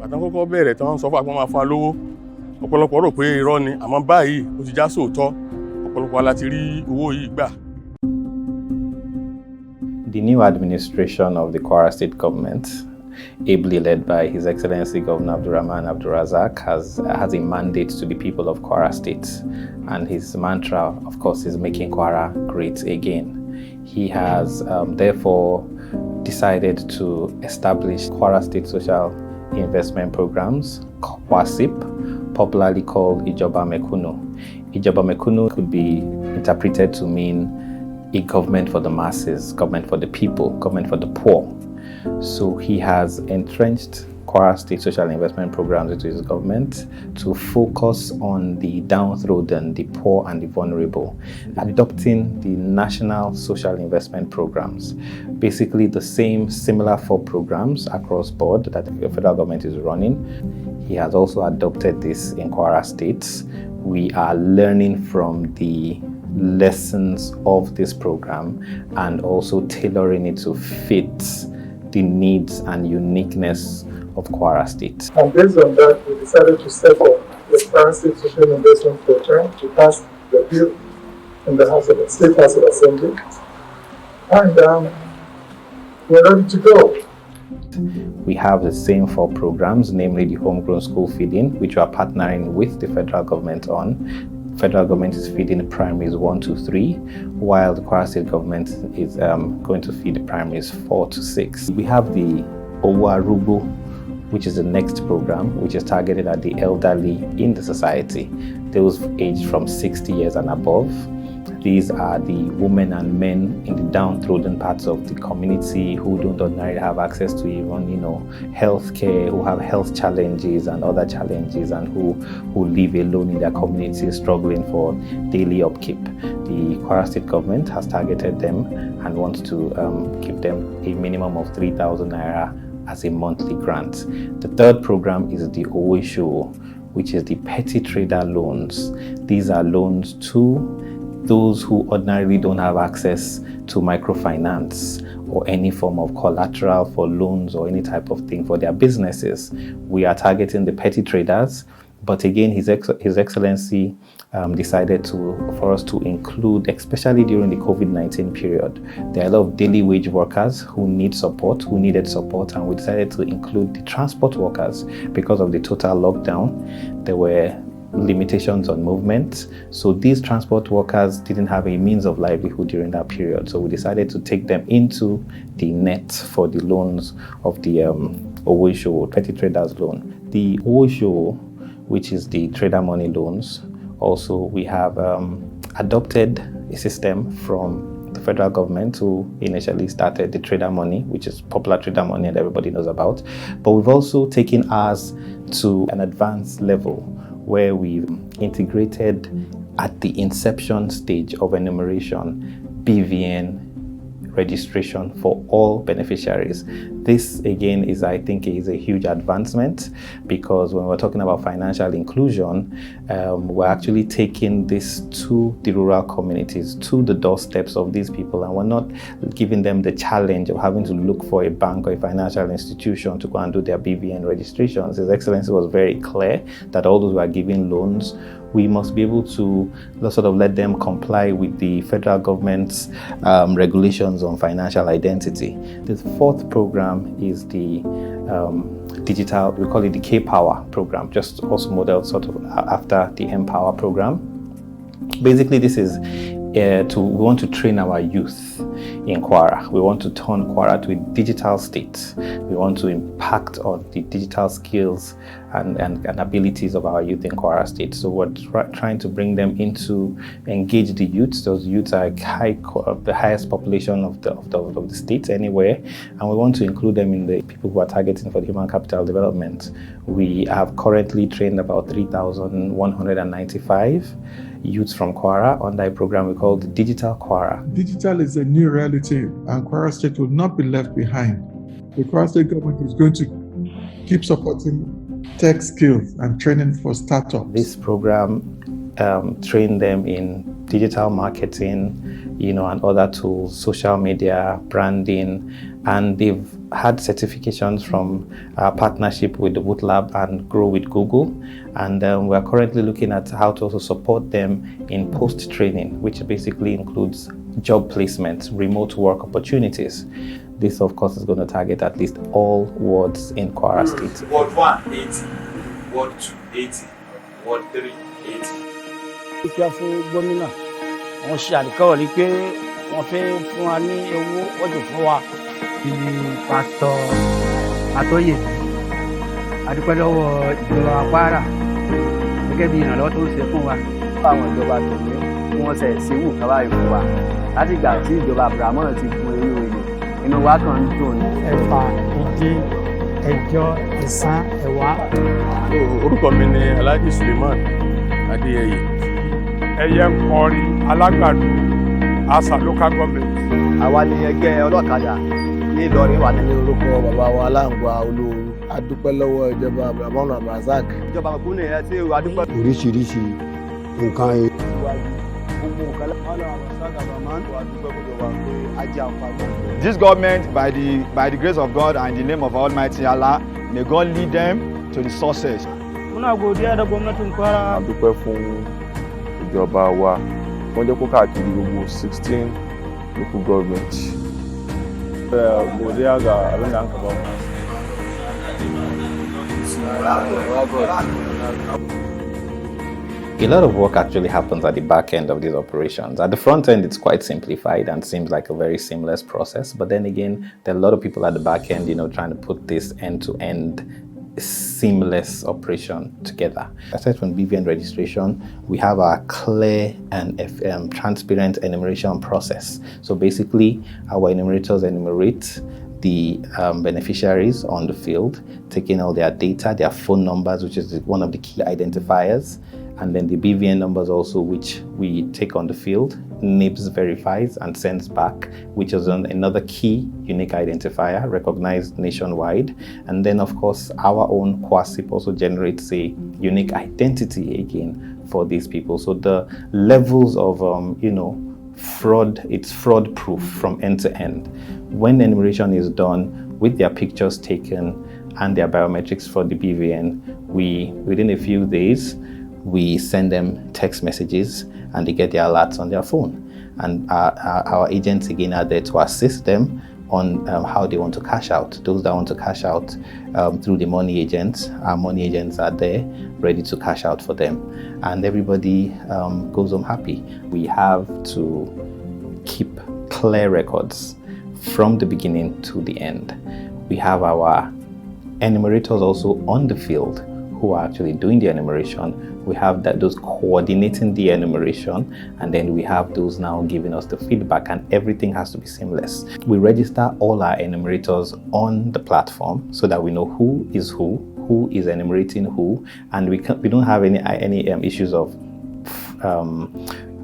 Bàtà kọ́kọ́ bẹ̀rẹ̀ tí wọ́n sọ fún wa pé wọ́n máa fún wa lówó. Ọ̀pọ̀lọpọ̀ rò pé irọ́ ni, àmọ́ báyìí ó ti já sóòótọ́. Ọ̀pọ̀lọpọ̀ wa la ti rí owó yìí gbà. The new administration of the Kwara State government, ably led by His Excellency Governor Abdurrahman Abdurrazak, has a mandate to the people of Kwara State. And his mantra, of course, is making Kwara great again. He has therefore decided to establish Kwara State Social Investment Programs, KWASSIP, popularly called Ijoba Mekunu. Ijoba Mekunu could be interpreted to mean a government for the masses, government for the people, government for the poor. So he has entrenched Kwara State Social Investment Programs into his government to focus on the downtrodden, the poor and the vulnerable, adopting the National Social Investment Programs. Basically the same similar 4 programs across board that the federal government is running. He has also adopted this in Kwara State. We are learning from the lessons of this program and also tailoring it to fit the needs and uniqueness of Kwara State. And based on that, we decided to set up the Kwara State Social Investment Program to pass the bill in the State House of Assembly. And we're ready to go. We have the same 4 programs, namely the homegrown school feeding, which we are partnering with the federal government on. Federal government is feeding primaries 1 to 3, while the Kwara State government is going to feed the primaries 4 to 6. We have the Owarubo, which is the next program, which is targeted at the elderly in the society, those aged from 60 years and above. These are the women and men in the downtrodden parts of the community who don't ordinarily have access to even, health care, who have health challenges and other challenges, and who live alone in their community struggling for daily upkeep. The Kwara State government has targeted them and wants to give them a minimum of 3,000 naira as a monthly grant. The third program is the Owisho, which is the petty trader loans. These are loans to those who ordinarily don't have access to microfinance or any form of collateral for loans or any type of thing for their businesses. We are targeting the petty traders, but again, His Excellency decided for us to include, especially during the COVID-19 period, there are a lot of daily wage workers who needed support, and we decided to include the transport workers because of the total lockdown. There were limitations on movement, so these transport workers didn't have a means of livelihood during that period, so we decided to take them into the net for the loans of the Owisho, petty traders loan. The Owisho, which is the trader money loans, also we have adopted a system from the federal government who initially started the trader money, which is popular trader money and everybody knows about, but we've also taken ours to an advanced level where we've integrated at the inception stage of enumeration BVN registration for all beneficiaries. This again is, I think, is a huge advancement, because when we're talking about financial inclusion, we're actually taking this to the rural communities, to the doorsteps of these people, and we're not giving them the challenge of having to look for a bank or a financial institution to go and do their BVN registrations. His Excellency was very clear that all those who are giving loans, we must be able to sort of let them comply with the federal government's regulations on financial identity. The fourth program is the digital, we call it the K-Power program, just also modeled sort of after the Empower program. Basically, this is we want to train our youth in Kwara. We want to turn Kwara to a digital state. We want to impact on the digital skills and abilities of our youth in Kwara State. So we're trying to bring them into, engage the youths. Those youths are the highest population of the state anywhere, and we want to include them in the people who are targeting for the human capital development. We have currently trained about 3,195 youths from Kwara under a program we call the Digital Kwara. Digital is a new reality, and Kwara State will not be left behind. The Kwara State government is going to keep supporting tech skills and training for startups. This program trained them in digital marketing, and other tools, social media, branding, and they've had certifications from our partnership with the Boot Lab and Grow with Google. And we're currently looking at how to also support them in post-training, which basically includes job placement, remote work opportunities. This, of course, is going to target at least all wards in Kwara State. Ward 1, 80. Ward 2, 80. Ward 3, 80. Ìpè fún gómìnà wọ́n ṣe àdìkọ́wọ̀lì pé wọ́n fẹ́ fún wa ní owó ọjọ́ fún wa. Bíi pásítọ̀ Àtóyè adúpẹ́ lọ́wọ́ ìjọba Kwara gẹ́gẹ́ bí ìrànlọ́wọ́ tó ń ṣe fún wa. Àwọn ìjọba tòní tí wọ́n ṣe ìṣèwù kan báyìí fún wa láti ìgbà tí ìjọba Abrahamu ti fún eré oyè inú wa kan ń dùn ní. Ẹ̀fà, ìdí, ẹ̀jọ, ìsán, ẹ̀wá. Orúkọ mi ni Alhaji Suleiman Adéyẹyè. Ẹyẹ ń kọrin alágbàdo Asa local government. Àwa ni ẹgbẹ́ ọlọ́kadà ní Ìlọrin wà ní orúkọ bàbá wa Aláǹgbá Olóoru. A dúpẹ́ lọ́wọ́ ìjọba Abrahamu Abrazak. ìjọba ìpínlẹ̀ yẹn tí a dúpẹ́. Oríṣiríṣi nǹkan ẹ̀. This government, by the grace of God and in the name of Almighty Allah, may God lead them to the success. Muna godiya da gwamnatin Kwara. A dúpẹ́ fún ìjọba wa, wọ́n jẹ́ kó káàkiri gbogbo 16 local government. Godiya ga abin da an ka ba A lot of work actually happens at the back end of these operations. At the front end, it's quite simplified and seems like a very seamless process. But then again, there are a lot of people at the back end, trying to put this end-to-end seamless operation together. Aside from BVN registration, we have our clear and transparent enumeration process. So basically, our enumerators enumerate the beneficiaries on the field, taking all their data, their phone numbers, which is one of the key identifiers, and then the BVN numbers also, which we take on the field, NIBS verifies and sends back, which is another key unique identifier recognized nationwide. And then, of course, our own KWASSIP also generates a unique identity again for these people. So the levels of, fraud, it's fraud proof from end to end. When the enumeration is done with their pictures taken and their biometrics for the BVN, within a few days, we send them text messages and they get their alerts on their phone. And our agents again are there to assist them on how they want to cash out. Those that want to cash out through the money agents, our money agents are there ready to cash out for them. And everybody goes home happy. We have to keep clear records from the beginning to the end. We have our enumerators also on the field who are actually doing the enumeration. We have those coordinating the enumeration, and then we have those now giving us the feedback, and everything has to be seamless. We register all our enumerators on the platform so that we know who is enumerating who, and we don't have any issues of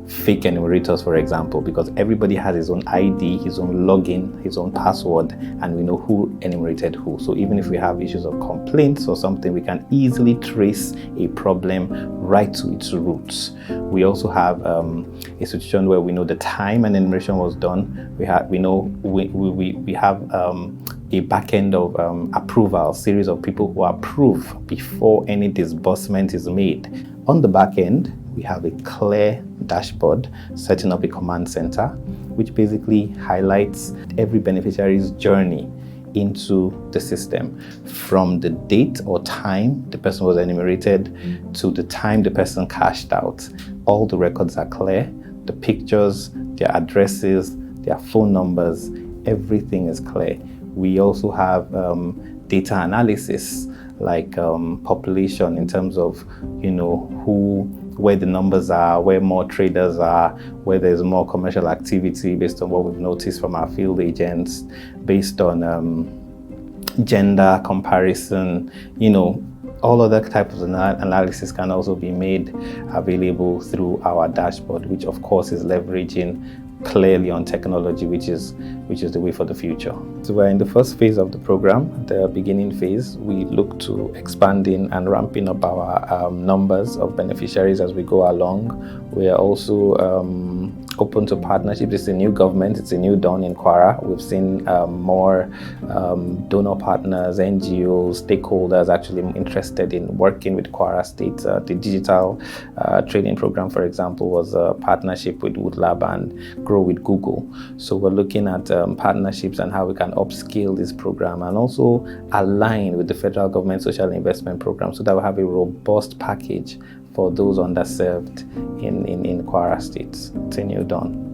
fake enumerators, for example, because everybody has his own ID, his own login, his own password, and we know who enumerated who. So even if we have issues of complaints or something, we can easily trace a problem right to its roots. We also have a situation where we know the time an enumeration was done. We have a back end of approval, series of people who approve before any disbursement is made. On the back end, we have a clear dashboard setting up a command center, which basically highlights every beneficiary's journey into the system, from the date or time the person was enumerated to the time the person cashed out. All the records are clear, the pictures, their addresses, their phone numbers, everything is clear. We also have data analysis, like population in terms of, where the numbers are, where more traders are, where there's more commercial activity based on what we've noticed from our field agents, based on gender comparison, all other types of analysis can also be made available through our dashboard, which of course is leveraging clearly on technology, which is the way for the future. So we're in the first phase of the program, the beginning phase. We look to expanding and ramping up our numbers of beneficiaries as we go along. We are also open to partnerships. It's a new government, it's a new dawn in Kwara. We've seen more donor partners, NGOs, stakeholders actually interested in working with Kwara State. The digital training program, for example, was a partnership with Woodlab and Grow with Google. So we're looking at partnerships and how we can upscale this program and also align with the federal government social investment program so that we have a robust package for those underserved in Kwara State. It's a new dawn.